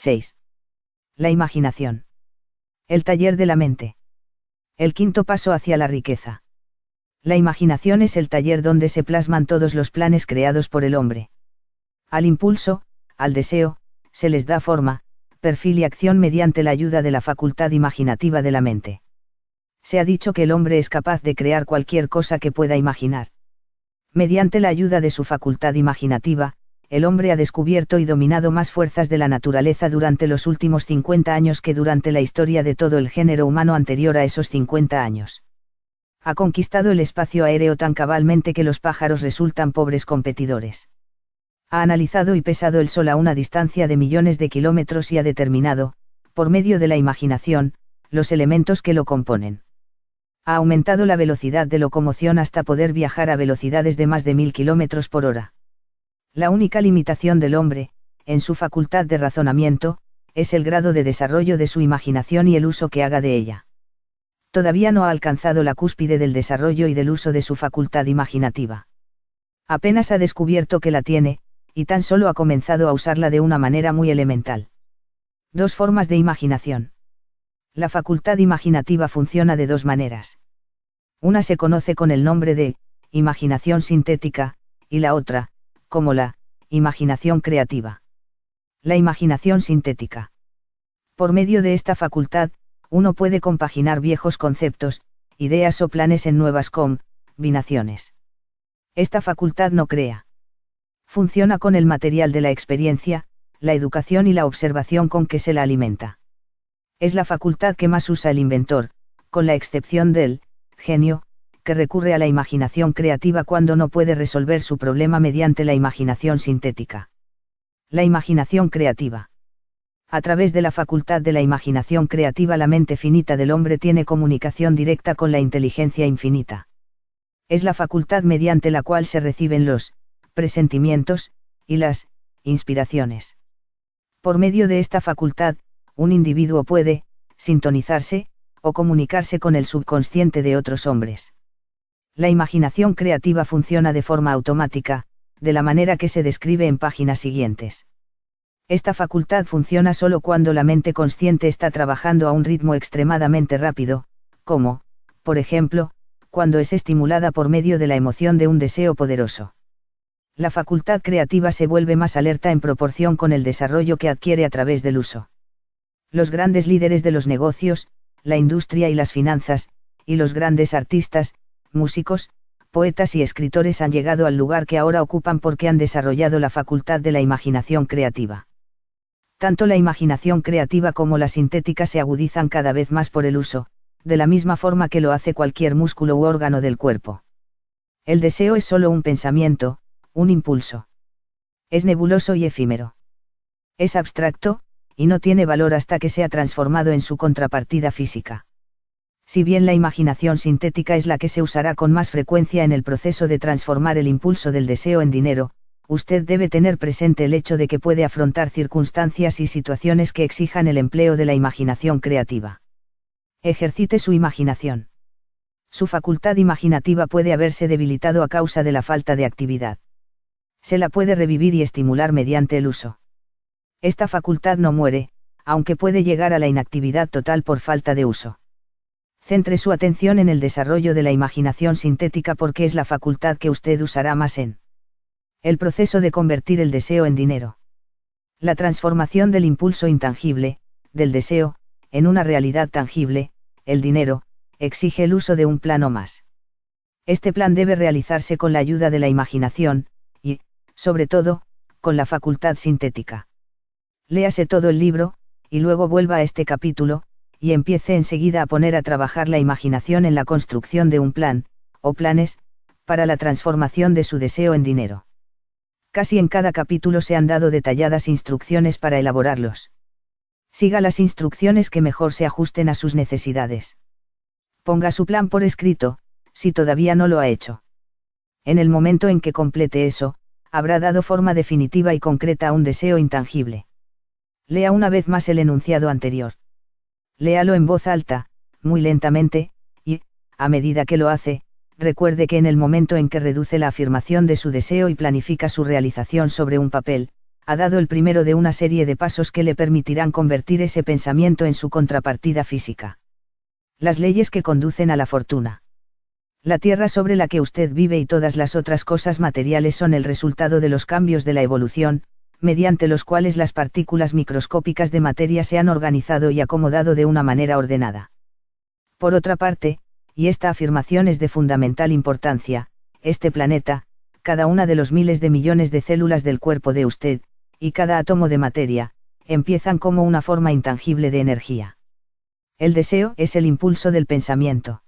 6. La imaginación. El taller de la mente. El quinto paso hacia la riqueza. La imaginación es el taller donde se plasman todos los planes creados por el hombre. Al impulso, al deseo, se les da forma, perfil y acción mediante la ayuda de la facultad imaginativa de la mente. Se ha dicho que el hombre es capaz de crear cualquier cosa que pueda imaginar. Mediante la ayuda de su facultad imaginativa, el hombre ha descubierto y dominado más fuerzas de la naturaleza durante los últimos 50 años que durante la historia de todo el género humano anterior a esos 50 años. Ha conquistado el espacio aéreo tan cabalmente que los pájaros resultan pobres competidores. Ha analizado y pesado el Sol a una distancia de millones de kilómetros y ha determinado, por medio de la imaginación, los elementos que lo componen. Ha aumentado la velocidad de locomoción hasta poder viajar a velocidades de más de 1000 kilómetros por hora. La única limitación del hombre, en su facultad de razonamiento, es el grado de desarrollo de su imaginación y el uso que haga de ella. Todavía no ha alcanzado la cúspide del desarrollo y del uso de su facultad imaginativa. Apenas ha descubierto que la tiene, y tan solo ha comenzado a usarla de una manera muy elemental. Dos formas de imaginación. La facultad imaginativa funciona de dos maneras. Una se conoce con el nombre de imaginación sintética, y la otra, como la imaginación creativa. La imaginación sintética. Por medio de esta facultad, uno puede compaginar viejos conceptos, ideas o planes en nuevas combinaciones. Esta facultad no crea. Funciona con el material de la experiencia, la educación y la observación con que se la alimenta. Es la facultad que más usa el inventor, con la excepción del genio, que recurre a la imaginación creativa cuando no puede resolver su problema mediante la imaginación sintética. La imaginación creativa. A través de la facultad de la imaginación creativa la mente finita del hombre tiene comunicación directa con la inteligencia infinita. Es la facultad mediante la cual se reciben los presentimientos y las inspiraciones. Por medio de esta facultad, un individuo puede sintonizarse o comunicarse con el subconsciente de otros hombres. La imaginación creativa funciona de forma automática, de la manera que se describe en páginas siguientes. Esta facultad funciona solo cuando la mente consciente está trabajando a un ritmo extremadamente rápido, como, por ejemplo, cuando es estimulada por medio de la emoción de un deseo poderoso. La facultad creativa se vuelve más alerta en proporción con el desarrollo que adquiere a través del uso. Los grandes líderes de los negocios, la industria y las finanzas, y los grandes artistas, músicos, poetas y escritores han llegado al lugar que ahora ocupan porque han desarrollado la facultad de la imaginación creativa. Tanto la imaginación creativa como la sintética se agudizan cada vez más por el uso, de la misma forma que lo hace cualquier músculo u órgano del cuerpo. El deseo es solo un pensamiento, un impulso. Es nebuloso y efímero. Es abstracto, y no tiene valor hasta que sea transformado en su contrapartida física. Si bien la imaginación sintética es la que se usará con más frecuencia en el proceso de transformar el impulso del deseo en dinero, usted debe tener presente el hecho de que puede afrontar circunstancias y situaciones que exijan el empleo de la imaginación creativa. Ejercite su imaginación. Su facultad imaginativa puede haberse debilitado a causa de la falta de actividad. Se la puede revivir y estimular mediante el uso. Esta facultad no muere, aunque puede llegar a la inactividad total por falta de uso. Centre su atención en el desarrollo de la imaginación sintética porque es la facultad que usted usará más en el proceso de convertir el deseo en dinero. La transformación del impulso intangible, del deseo, en una realidad tangible, el dinero, exige el uso de un plan o más. Este plan debe realizarse con la ayuda de la imaginación, y, sobre todo, con la facultad sintética. Léase todo el libro, y luego vuelva a este capítulo, y empiece enseguida a poner a trabajar la imaginación en la construcción de un plan, o planes, para la transformación de su deseo en dinero. Casi en cada capítulo se han dado detalladas instrucciones para elaborarlos. Siga las instrucciones que mejor se ajusten a sus necesidades. Ponga su plan por escrito, si todavía no lo ha hecho. En el momento en que complete eso, habrá dado forma definitiva y concreta a un deseo intangible. Lea una vez más el enunciado anterior. Léalo en voz alta, muy lentamente, y, a medida que lo hace, recuerde que en el momento en que reduce la afirmación de su deseo y planifica su realización sobre un papel, ha dado el primero de una serie de pasos que le permitirán convertir ese pensamiento en su contrapartida física. Las leyes que conducen a la fortuna. La tierra sobre la que usted vive y todas las otras cosas materiales son el resultado de los cambios de la evolución, mediante los cuales las partículas microscópicas de materia se han organizado y acomodado de una manera ordenada. Por otra parte, y esta afirmación es de fundamental importancia, este planeta, cada una de los miles de millones de células del cuerpo de usted, y cada átomo de materia, empiezan como una forma intangible de energía. El deseo es el impulso del pensamiento.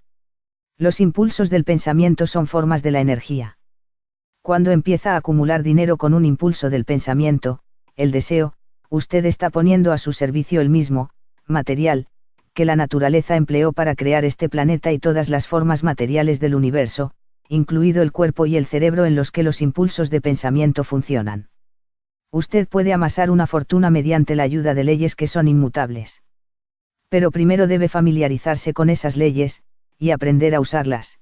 Los impulsos del pensamiento son formas de la energía. Cuando empieza a acumular dinero con un impulso del pensamiento, el deseo, usted está poniendo a su servicio el mismo, material, que la naturaleza empleó para crear este planeta y todas las formas materiales del universo, incluido el cuerpo y el cerebro en los que los impulsos de pensamiento funcionan. Usted puede amasar una fortuna mediante la ayuda de leyes que son inmutables. Pero primero debe familiarizarse con esas leyes, y aprender a usarlas.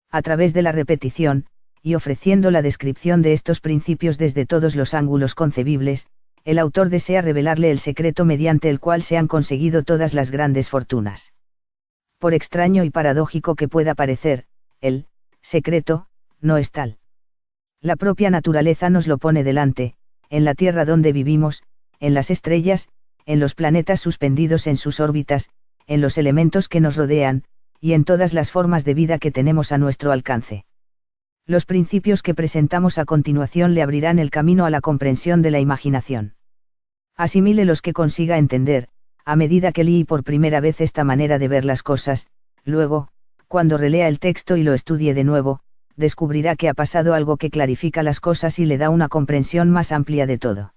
A través de la repetición, y ofreciendo la descripción de estos principios desde todos los ángulos concebibles, el autor desea revelarle el secreto mediante el cual se han conseguido todas las grandes fortunas. Por extraño y paradójico que pueda parecer, el secreto no es tal. La propia naturaleza nos lo pone delante, en la Tierra donde vivimos, en las estrellas, en los planetas suspendidos en sus órbitas, en los elementos que nos rodean, y en todas las formas de vida que tenemos a nuestro alcance. Los principios que presentamos a continuación le abrirán el camino a la comprensión de la imaginación. Asimile los que consiga entender, a medida que lee por primera vez esta manera de ver las cosas, luego, cuando relea el texto y lo estudie de nuevo, descubrirá que ha pasado algo que clarifica las cosas y le da una comprensión más amplia de todo.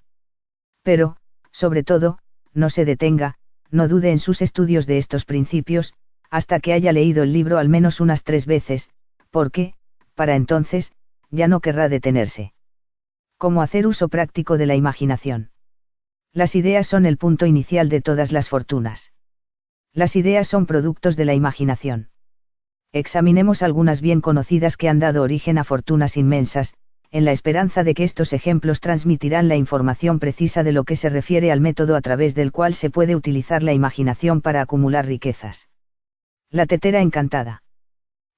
Pero, sobre todo, no se detenga, no dude en sus estudios de estos principios, hasta que haya leído el libro al menos unas 3 veces, porque, para entonces, ya no querrá detenerse. ¿Cómo hacer uso práctico de la imaginación? Las ideas son el punto inicial de todas las fortunas. Las ideas son productos de la imaginación. Examinemos algunas bien conocidas que han dado origen a fortunas inmensas, en la esperanza de que estos ejemplos transmitirán la información precisa de lo que se refiere al método a través del cual se puede utilizar la imaginación para acumular riquezas. La tetera encantada.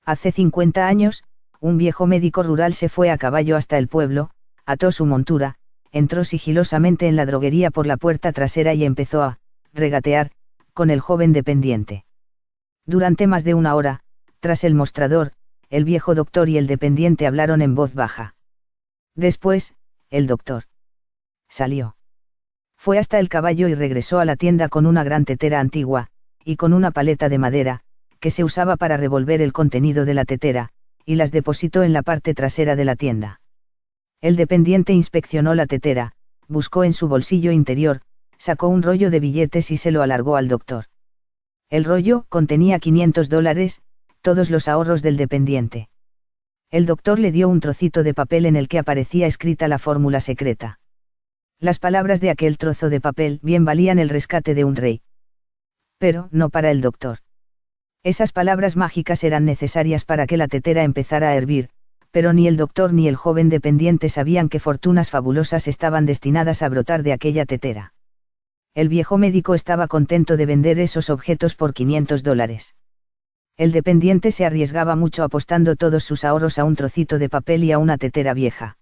Hace 50 años, un viejo médico rural se fue a caballo hasta el pueblo, ató su montura, entró sigilosamente en la droguería por la puerta trasera y empezó a regatear con el joven dependiente. Durante más de una hora, tras el mostrador, el viejo doctor y el dependiente hablaron en voz baja. Después, el doctor salió. Fue hasta el caballo y regresó a la tienda con una gran tetera antigua, y con una paleta de madera, que se usaba para revolver el contenido de la tetera, y las depositó en la parte trasera de la tienda. El dependiente inspeccionó la tetera, buscó en su bolsillo interior, sacó un rollo de billetes y se lo alargó al doctor. El rollo contenía $500, todos los ahorros del dependiente. El doctor le dio un trocito de papel en el que aparecía escrita la fórmula secreta. Las palabras de aquel trozo de papel bien valían el rescate de un rey. Pero no para el doctor. Esas palabras mágicas eran necesarias para que la tetera empezara a hervir, pero ni el doctor ni el joven dependiente sabían que fortunas fabulosas estaban destinadas a brotar de aquella tetera. El viejo médico estaba contento de vender esos objetos por $500. El dependiente se arriesgaba mucho apostando todos sus ahorros a un trocito de papel y a una tetera vieja.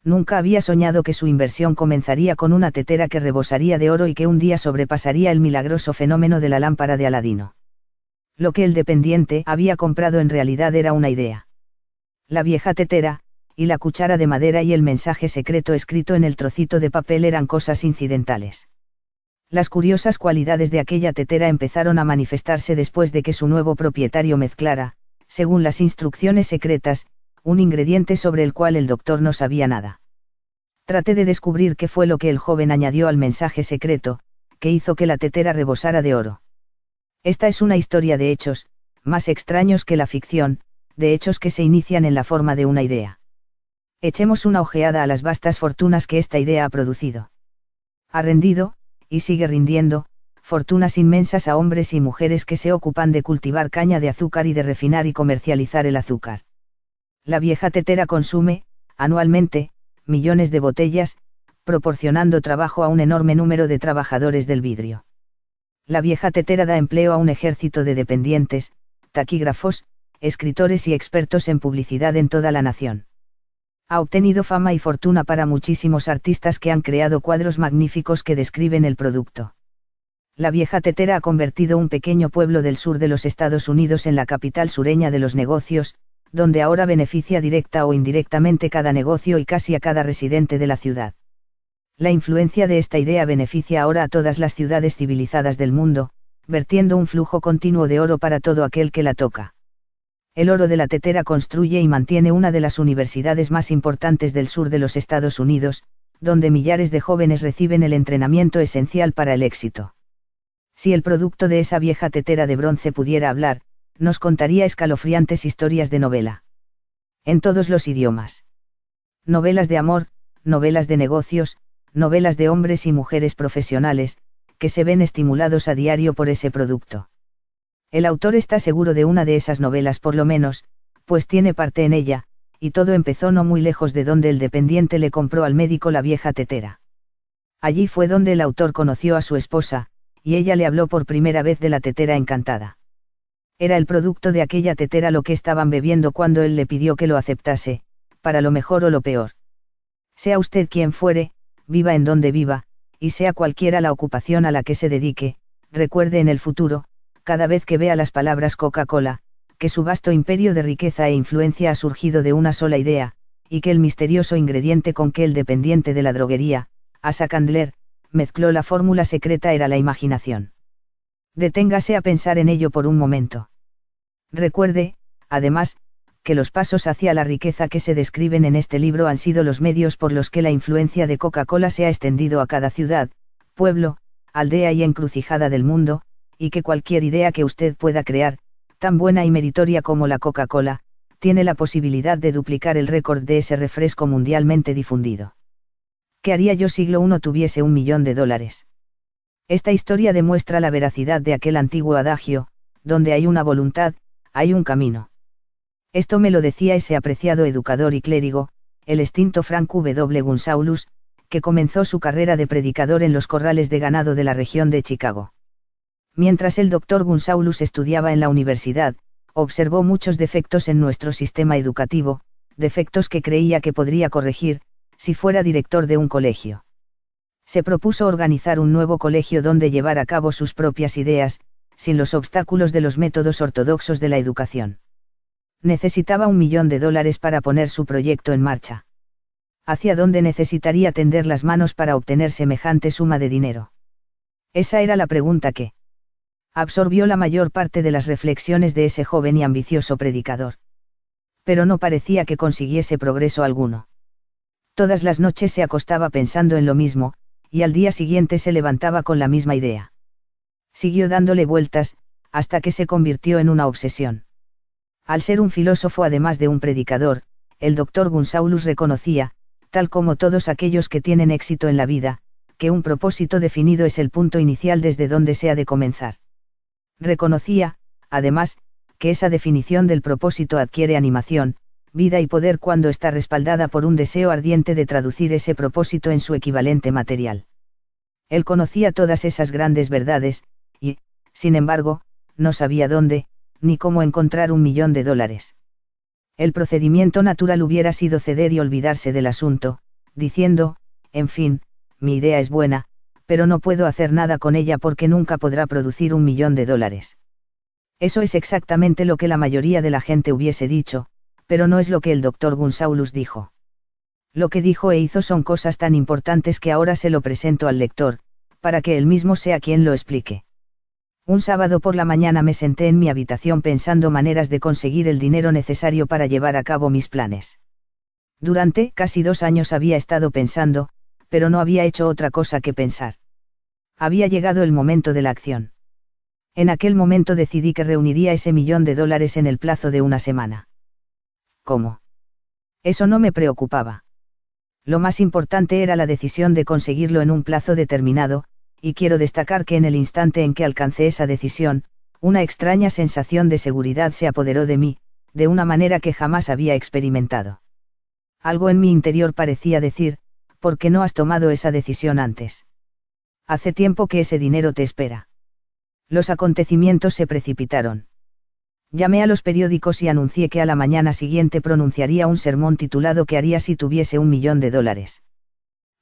Nunca había soñado que su inversión comenzaría con una tetera que rebosaría de oro y que un día sobrepasaría el milagroso fenómeno de la lámpara de Aladino. Lo que el dependiente había comprado en realidad era una idea. La vieja tetera, y la cuchara de madera y el mensaje secreto escrito en el trocito de papel eran cosas incidentales. Las curiosas cualidades de aquella tetera empezaron a manifestarse después de que su nuevo propietario mezclara, según las instrucciones secretas, un ingrediente sobre el cual el doctor no sabía nada. Traté de descubrir qué fue lo que el joven añadió al mensaje secreto, que hizo que la tetera rebosara de oro. Esta es una historia de hechos, más extraños que la ficción, de hechos que se inician en la forma de una idea. Echemos una ojeada a las vastas fortunas que esta idea ha producido. Ha rendido, y sigue rindiendo, fortunas inmensas a hombres y mujeres que se ocupan de cultivar caña de azúcar y de refinar y comercializar el azúcar. La vieja tetera consume, anualmente, millones de botellas, proporcionando trabajo a un enorme número de trabajadores del vidrio. La vieja tetera da empleo a un ejército de dependientes, taquígrafos, escritores y expertos en publicidad en toda la nación. Ha obtenido fama y fortuna para muchísimos artistas que han creado cuadros magníficos que describen el producto. La vieja tetera ha convertido un pequeño pueblo del sur de los Estados Unidos en la capital sureña de los negocios, donde ahora beneficia directa o indirectamente cada negocio y casi a cada residente de la ciudad. La influencia de esta idea beneficia ahora a todas las ciudades civilizadas del mundo, vertiendo un flujo continuo de oro para todo aquel que la toca. El oro de la tetera construye y mantiene una de las universidades más importantes del sur de los Estados Unidos, donde millares de jóvenes reciben el entrenamiento esencial para el éxito. Si el producto de esa vieja tetera de bronce pudiera hablar, nos contaría escalofriantes historias de novela. En todos los idiomas. Novelas de amor, novelas de negocios, novelas de hombres y mujeres profesionales, que se ven estimulados a diario por ese producto. El autor está seguro de una de esas novelas por lo menos, pues tiene parte en ella, y todo empezó no muy lejos de donde el dependiente le compró al médico la vieja tetera. Allí fue donde el autor conoció a su esposa, y ella le habló por primera vez de la tetera encantada. Era el producto de aquella tetera lo que estaban bebiendo cuando él le pidió que lo aceptase, para lo mejor o lo peor. Sea usted quien fuere, viva en donde viva, y sea cualquiera la ocupación a la que se dedique, recuerde en el futuro, cada vez que vea las palabras Coca-Cola, que su vasto imperio de riqueza e influencia ha surgido de una sola idea, y que el misterioso ingrediente con que el dependiente de la droguería, Asa Candler, mezcló la fórmula secreta era la imaginación. Deténgase a pensar en ello por un momento. Recuerde, además, que los pasos hacia la riqueza que se describen en este libro han sido los medios por los que la influencia de Coca-Cola se ha extendido a cada ciudad, pueblo, aldea y encrucijada del mundo, y que cualquier idea que usted pueda crear, tan buena y meritoria como la Coca-Cola, tiene la posibilidad de duplicar el récord de ese refresco mundialmente difundido. ¿Qué haría yo siglo I tuviese $1.000.000? Esta historia demuestra la veracidad de aquel antiguo adagio, donde hay una voluntad, hay un camino. Esto me lo decía ese apreciado educador y clérigo, el extinto Frank W. Gunsaulus, que comenzó su carrera de predicador en los corrales de ganado de la región de Chicago. Mientras el doctor Gunsaulus estudiaba en la universidad, observó muchos defectos en nuestro sistema educativo, defectos que creía que podría corregir, si fuera director de un colegio. Se propuso organizar un nuevo colegio donde llevar a cabo sus propias ideas, sin los obstáculos de los métodos ortodoxos de la educación. Necesitaba $1.000.000 para poner su proyecto en marcha. ¿Hacia dónde necesitaría tender las manos para obtener semejante suma de dinero? Esa era la pregunta que absorbió la mayor parte de las reflexiones de ese joven y ambicioso predicador. Pero no parecía que consiguiese progreso alguno. Todas las noches se acostaba pensando en lo mismo, y al día siguiente se levantaba con la misma idea. Siguió dándole vueltas, hasta que se convirtió en una obsesión. Al ser un filósofo además de un predicador, el doctor Gunsaulus reconocía, tal como todos aquellos que tienen éxito en la vida, que un propósito definido es el punto inicial desde donde se ha de comenzar. Reconocía, además, que esa definición del propósito adquiere animación, vida y poder cuando está respaldada por un deseo ardiente de traducir ese propósito en su equivalente material. Él conocía todas esas grandes verdades, y, sin embargo, no sabía dónde, ni cómo encontrar $1.000.000. El procedimiento natural hubiera sido ceder y olvidarse del asunto, diciendo, en fin, mi idea es buena, pero no puedo hacer nada con ella porque nunca podrá producir $1.000.000. Eso es exactamente lo que la mayoría de la gente hubiese dicho, pero no es lo que el doctor Gunsaulus dijo. Lo que dijo e hizo son cosas tan importantes que ahora se lo presento al lector, para que él mismo sea quien lo explique. Un sábado por la mañana me senté en mi habitación pensando maneras de conseguir el dinero necesario para llevar a cabo mis planes. Durante casi 2 años había estado pensando, pero no había hecho otra cosa que pensar. Había llegado el momento de la acción. En aquel momento decidí que reuniría ese $1.000.000 en el plazo de una semana. ¿Cómo? Eso no me preocupaba. Lo más importante era la decisión de conseguirlo en un plazo determinado, y quiero destacar que en el instante en que alcancé esa decisión, una extraña sensación de seguridad se apoderó de mí, de una manera que jamás había experimentado. Algo en mi interior parecía decir, ¿Por qué no has tomado esa decisión antes? Hace tiempo que ese dinero te espera. Los acontecimientos se precipitaron. Llamé a los periódicos y anuncié que a la mañana siguiente pronunciaría un sermón titulado ¿Qué haría si tuviese $1.000.000?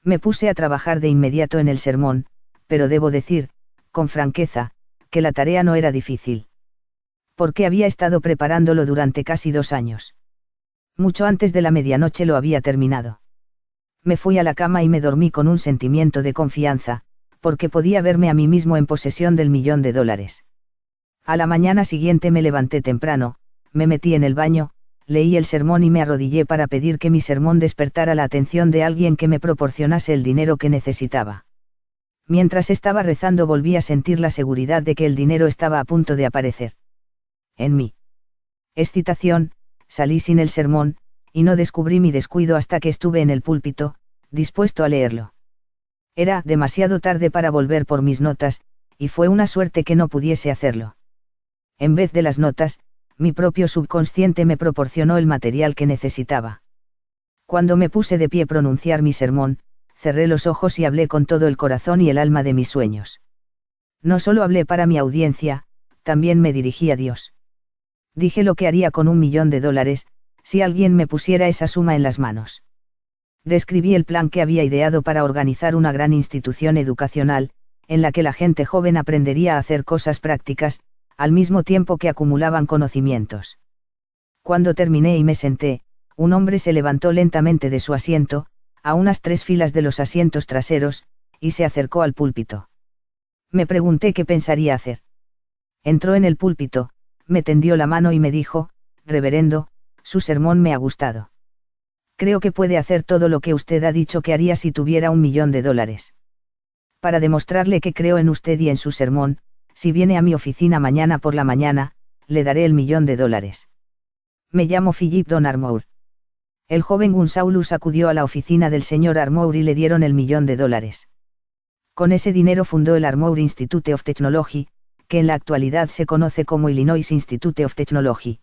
Me puse a trabajar de inmediato en el sermón, pero debo decir, con franqueza, que la tarea no era difícil. Porque había estado preparándolo durante casi 2 años. Mucho antes de la medianoche lo había terminado. Me fui a la cama y me dormí con un sentimiento de confianza, porque podía verme a mí mismo en posesión del $1.000.000. A la mañana siguiente me levanté temprano, me metí en el baño, leí el sermón y me arrodillé para pedir que mi sermón despertara la atención de alguien que me proporcionase el dinero que necesitaba. Mientras estaba rezando volví a sentir la seguridad de que el dinero estaba a punto de aparecer. En mi excitación, salí sin el sermón, y no descubrí mi descuido hasta que estuve en el púlpito, dispuesto a leerlo. Era demasiado tarde para volver por mis notas, y fue una suerte que no pudiese hacerlo. En vez de las notas, mi propio subconsciente me proporcionó el material que necesitaba. Cuando me puse de pie a pronunciar mi sermón, cerré los ojos y hablé con todo el corazón y el alma de mis sueños. No solo hablé para mi audiencia, también me dirigí a Dios. Dije lo que haría con $1.000.000, si alguien me pusiera esa suma en las manos. Describí el plan que había ideado para organizar una gran institución educacional, en la que la gente joven aprendería a hacer cosas prácticas, al mismo tiempo que acumulaban conocimientos. Cuando terminé y me senté, un hombre se levantó lentamente de su asiento, a unas 3 filas de los asientos traseros, y se acercó al púlpito. Me pregunté qué pensaría hacer. Entró en el púlpito, me tendió la mano y me dijo: «Reverendo, su sermón me ha gustado. Creo que puede hacer todo lo que usted ha dicho que haría si tuviera $1.000.000. Para demostrarle que creo en usted y en su sermón, si viene a mi oficina mañana por la mañana, le daré $1.000.000. Me llamo Philip Don Armour». El joven Gunsaulus acudió a la oficina del señor Armour y le dieron el $1.000.000. Con ese dinero fundó el Armour Institute of Technology, que en la actualidad se conoce como Illinois Institute of Technology.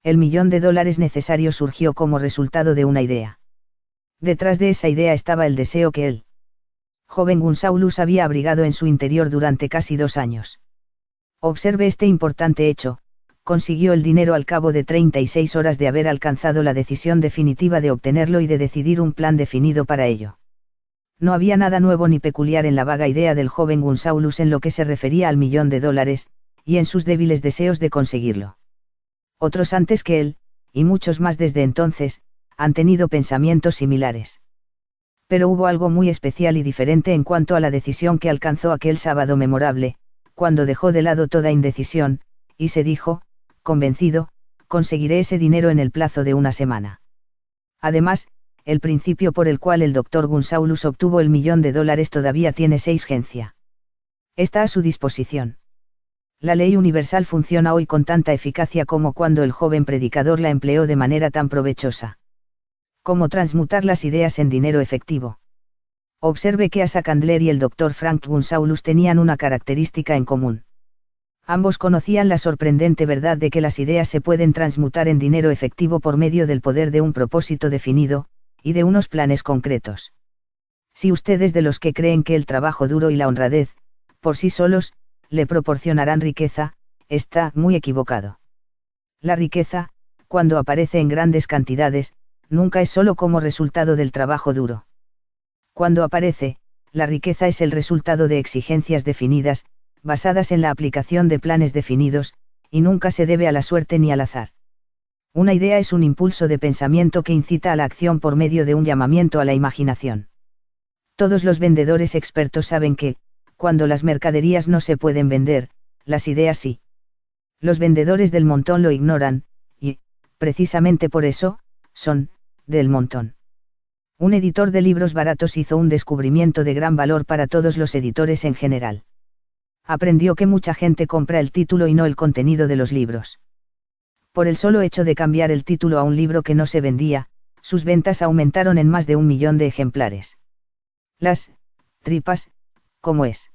El $1.000.000 necesario surgió como resultado de una idea. Detrás de esa idea estaba el deseo que el joven Gunsaulus había abrigado en su interior durante casi 2 años. Observe este importante hecho: consiguió el dinero al cabo de 36 horas de haber alcanzado la decisión definitiva de obtenerlo y de decidir un plan definido para ello. No había nada nuevo ni peculiar en la vaga idea del joven Gunsaulus en lo que se refería al $1.000.000, y en sus débiles deseos de conseguirlo. Otros antes que él, y muchos más desde entonces, han tenido pensamientos similares. Pero hubo algo muy especial y diferente en cuanto a la decisión que alcanzó aquel sábado memorable, cuando dejó de lado toda indecisión, y se dijo, convencido: conseguiré ese dinero en el plazo de una semana. Además, el principio por el cual el Dr. Gunsaulus obtuvo el $1.000.000 todavía tiene 6 gencia. Está a su disposición. La ley universal funciona hoy con tanta eficacia como cuando el joven predicador la empleó de manera tan provechosa. ¿Cómo transmutar las ideas en dinero efectivo? Observe que Asa Candler y el Dr. Frank Gunsaulus tenían una característica en común. Ambos conocían la sorprendente verdad de que las ideas se pueden transmutar en dinero efectivo por medio del poder de un propósito definido, y de unos planes concretos. Si usted es de los que creen que el trabajo duro y la honradez, por sí solos, le proporcionarán riqueza, está muy equivocado. La riqueza, cuando aparece en grandes cantidades, nunca es solo como resultado del trabajo duro. Cuando aparece, la riqueza es el resultado de exigencias definidas, basadas en la aplicación de planes definidos, y nunca se debe a la suerte ni al azar. Una idea es un impulso de pensamiento que incita a la acción por medio de un llamamiento a la imaginación. Todos los vendedores expertos saben que, cuando las mercaderías no se pueden vender, las ideas sí. Los vendedores del montón lo ignoran, y, precisamente por eso, son del montón. Un editor de libros baratos hizo un descubrimiento de gran valor para todos los editores en general. Aprendió que mucha gente compra el título y no el contenido de los libros. Por el solo hecho de cambiar el título a un libro que no se vendía, sus ventas aumentaron en más de 1 millón de ejemplares. Las tripas, como es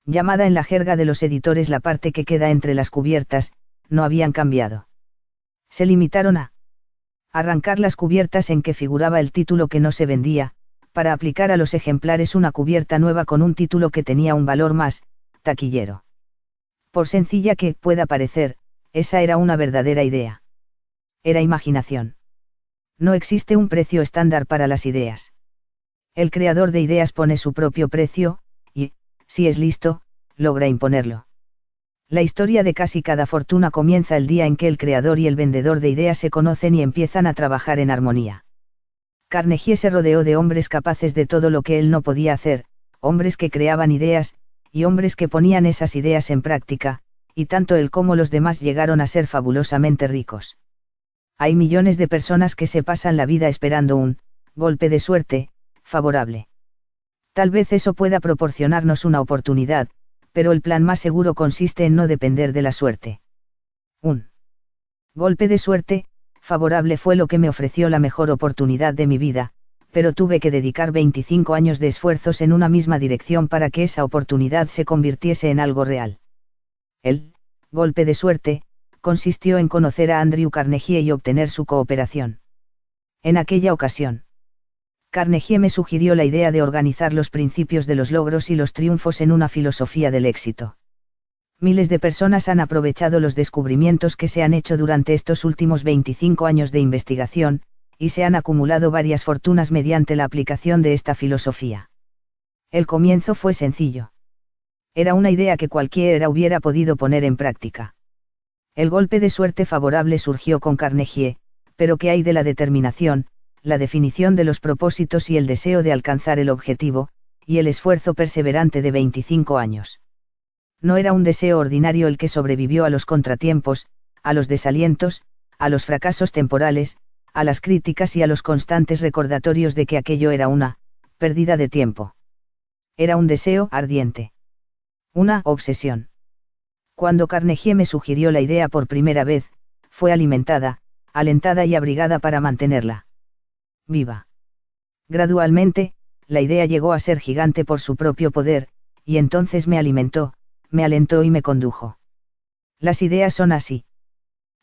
llamada en la jerga de los editores la parte que queda entre las cubiertas, no habían cambiado. Se limitaron a arrancar las cubiertas en que figuraba el título que no se vendía, para aplicar a los ejemplares una cubierta nueva con un título que tenía un valor más taquillero. Por sencilla que pueda parecer, esa era una verdadera idea. Era imaginación. No existe un precio estándar para las ideas. El creador de ideas pone su propio precio, y, si es listo, logra imponerlo. La historia de casi cada fortuna comienza el día en que el creador y el vendedor de ideas se conocen y empiezan a trabajar en armonía. Carnegie se rodeó de hombres capaces de todo lo que él no podía hacer, hombres que creaban ideas, y hombres que ponían esas ideas en práctica, y tanto él como los demás llegaron a ser fabulosamente ricos. Hay millones de personas que se pasan la vida esperando un golpe de suerte favorable. Tal vez eso pueda proporcionarnos una oportunidad, pero el plan más seguro consiste en no depender de la suerte. Un golpe de suerte favorable fue lo que me ofreció la mejor oportunidad de mi vida, pero tuve que dedicar 25 años de esfuerzos en una misma dirección para que esa oportunidad se convirtiese en algo real. El golpe de suerte consistió en conocer a Andrew Carnegie y obtener su cooperación. En aquella ocasión, Carnegie me sugirió la idea de organizar los principios de los logros y los triunfos en una filosofía del éxito. Miles de personas han aprovechado los descubrimientos que se han hecho durante estos últimos 25 años de investigación, y se han acumulado varias fortunas mediante la aplicación de esta filosofía. El comienzo fue sencillo. Era una idea que cualquiera hubiera podido poner en práctica. El golpe de suerte favorable surgió con Carnegie, pero ¿qué hay de la determinación, la definición de los propósitos y el deseo de alcanzar el objetivo, y el esfuerzo perseverante de 25 años? No era un deseo ordinario el que sobrevivió a los contratiempos, a los desalientos, a los fracasos temporales, a las críticas y a los constantes recordatorios de que aquello era una pérdida de tiempo. Era un deseo ardiente. Una obsesión. Cuando Carnegie me sugirió la idea por primera vez, fue alimentada, alentada y abrigada para mantenerla viva. Gradualmente, la idea llegó a ser gigante por su propio poder, y entonces me alimentó, me alentó y me condujo. Las ideas son así.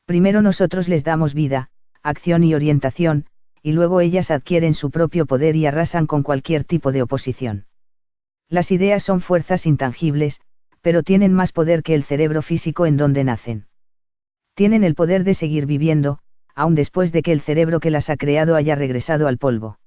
Primero nosotros les damos vida, acción y orientación, y luego ellas adquieren su propio poder y arrasan con cualquier tipo de oposición. Las ideas son fuerzas intangibles, pero tienen más poder que el cerebro físico en donde nacen. Tienen el poder de seguir viviendo, aun después de que el cerebro que las ha creado haya regresado al polvo.